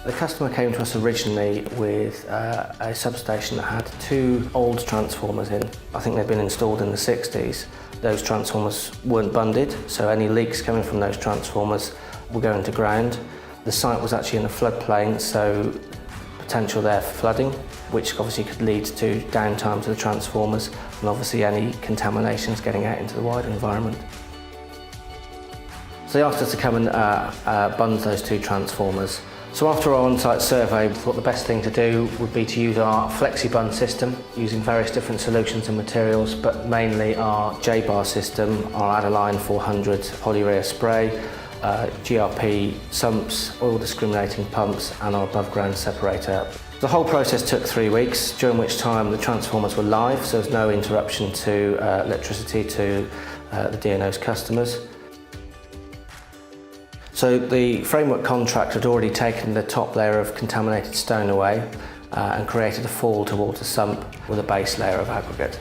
The customer came to us originally with a substation that had 2 old transformers in. I think they'd been installed in the 60s. Those transformers weren't bunded, so any leaks coming from those transformers were going to ground. The site was actually in a floodplain, so potential there for flooding, which obviously could lead to downtime to the transformers and obviously any contaminations getting out into the wider environment. So they asked us to come and bund those 2 transformers. So after our on-site survey, we thought the best thing to do would be to use our flexi-bund system, using various different solutions and materials, but mainly our J-bar system, our Adler Allan 400 polyurea spray, GRP sumps, oil discriminating pumps, and our above ground separator. The whole process took 3 weeks, during which time the transformers were live, so there was no interruption to electricity to the DNO's customers. So the framework contract had already taken the top layer of contaminated stone away and created a fall towards the sump with a base layer of aggregate.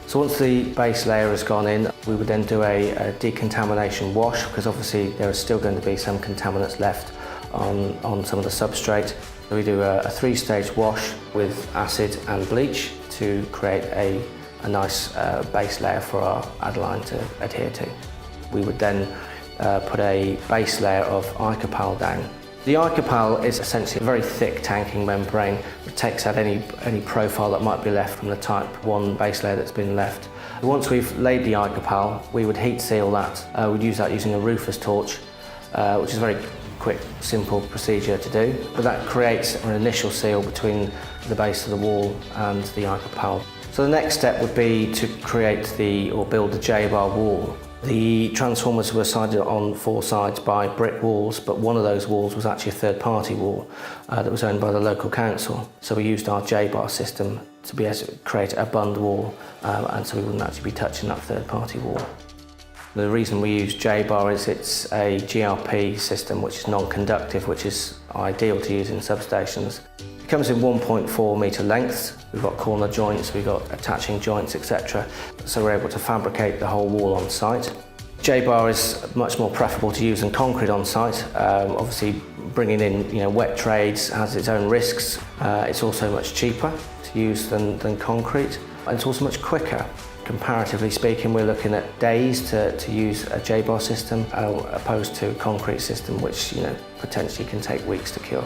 So once the base layer has gone in, we would then do a decontamination wash, because obviously there is still going to be some contaminants left on some of the substrate. So we do a 3-stage wash with acid and bleach to create a nice base layer for our Adler Allan to adhere to. We would then put a base layer of Icopal down. The Icopal is essentially a very thick tanking membrane that takes out any profile that might be left from the type 1 base layer that's been left. Once we've laid the Icopal, we would heat seal that. We'd use that using a roofer's torch, which is a very quick, simple procedure to do. But that creates an initial seal between the base of the wall and the Icopal. So the next step would be to create or build the J-bar wall. The transformers were sided on 4 sides by brick walls, but one of those walls was actually a third-party wall that was owned by the local council. So we used our J-bar system to be able to create a bund wall, and so we wouldn't actually be touching that third-party wall. The reason we use J-bar is it's a GRP system which is non-conductive, which is ideal to use in substations. It comes in 1.4 metre lengths. We've got corner joints, we've got attaching joints, etc. So we're able to fabricate the whole wall on site. J-bar is much more preferable to use than concrete on site. Obviously, bringing in wet trades has its own risks. It's also much cheaper to use than concrete, and it's also much quicker. Comparatively speaking, we're looking at days to use a J-bar system, opposed to a concrete system, which potentially can take weeks to cure.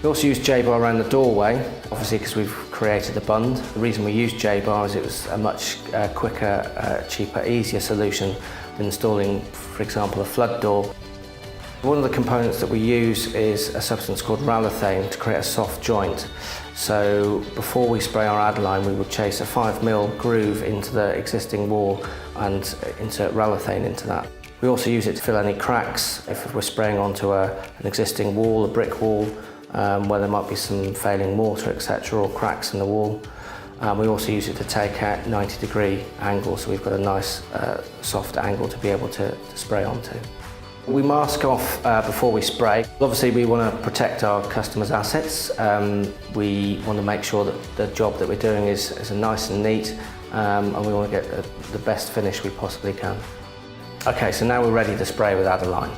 We also use J-bar around the doorway, obviously because we've created a bund. The reason we used J-bar is it was a much quicker, cheaper, easier solution than installing, for example, a flood door. One of the components that we use is a substance called ralathane to create a soft joint. So before we spray our Adler Allan, we would chase a 5mm groove into the existing wall and insert ralathane into that. We also use it to fill any cracks if we're spraying onto an existing wall, a brick wall, where there might be some failing mortar, etc., or cracks in the wall. We also use it to take out 90-degree angles, so we've got a nice soft angle to be able to spray onto. We mask off before we spray. Obviously, we want to protect our customers' assets. We want to make sure that the job that we're doing is nice and neat, and we want to get the best finish we possibly can. Okay, so now we're ready to spray with Adler Allan.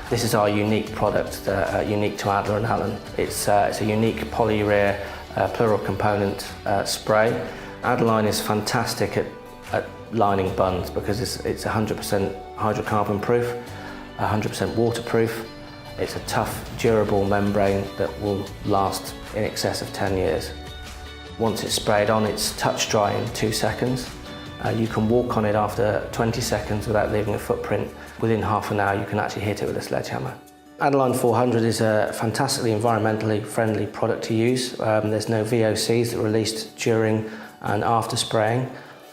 This is our unique product, unique to Adler Allan. It's a unique polyurea plural component spray. Adler Allan is fantastic at lining bunds because it's 100% hydrocarbon proof, 100% waterproof. It's a tough, durable membrane that will last in excess of 10 years. Once it's sprayed on, it's touch dry in 2 seconds. You can walk on it after 20 seconds without leaving a footprint. Within half an hour, you can actually hit it with a sledgehammer. Adler Allan 400 is a fantastically environmentally friendly product to use. There's no VOCs that are released during and after spraying.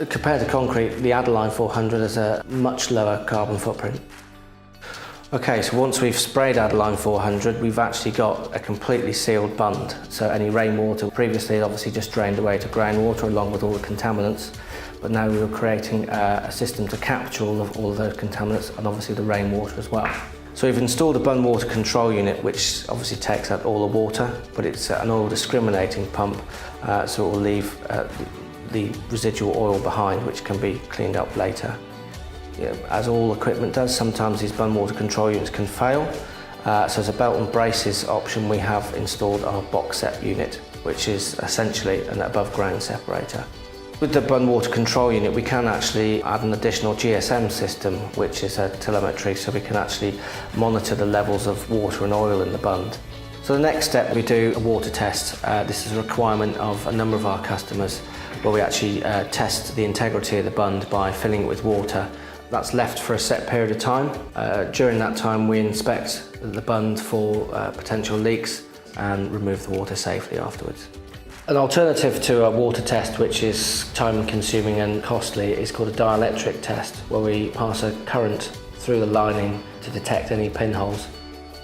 Compared to concrete, the Adler Allan 400 has a much lower carbon footprint. Okay, so once we've sprayed Adler Allan 400, we've actually got a completely sealed bund. So any rainwater, previously it obviously just drained away to groundwater along with all the contaminants, but now we were creating a system to capture all of those contaminants and obviously the rainwater as well. So we've installed a bund water control unit, which obviously takes out all the water, but it's an oil discriminating pump, so it will leave the residual oil behind, which can be cleaned up later. As all equipment does, sometimes these bund water control units can fail, So as a belt and braces option, we have installed our box set unit, which is essentially an above ground separator. With the bund water control unit, we can actually add an additional GSM system, which is a telemetry, so we can actually monitor the levels of water and oil in the bund. So the next step, we do a water test. This is a requirement of a number of our customers, where we actually test the integrity of the bund by filling it with water. That's left for a set period of time. During that time, we inspect the bund for potential leaks and remove the water safely afterwards. An alternative to a water test, which is time consuming and costly, is called a dielectric test, where we pass a current through the lining to detect any pinholes.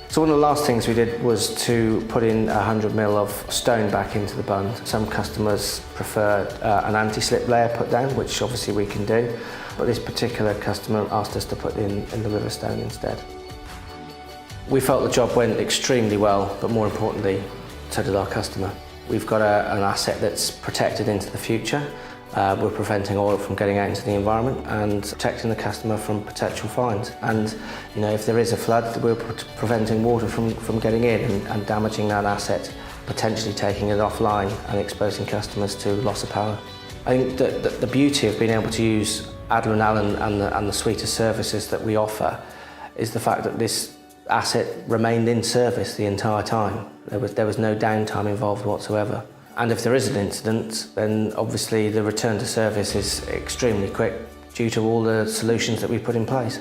So one of the last things we did was to put in 100 ml of stone back into the bund. Some customers prefer an anti-slip layer put down, which obviously we can do, but this particular customer asked us to put in the river stone instead. We felt the job went extremely well, but more importantly, so did our customer. We've got an asset that's protected into the future. We're preventing oil from getting out into the environment and protecting the customer from potential fines. And if there is a flood, we're preventing water from getting in and damaging that asset, potentially taking it offline and exposing customers to loss of power. I think that the beauty of being able to use Adler Allan and the suite of services that we offer is the fact that this asset remained in service the entire time. There was no downtime involved whatsoever. And if there is an incident, then obviously the return to service is extremely quick due to all the solutions that we put in place.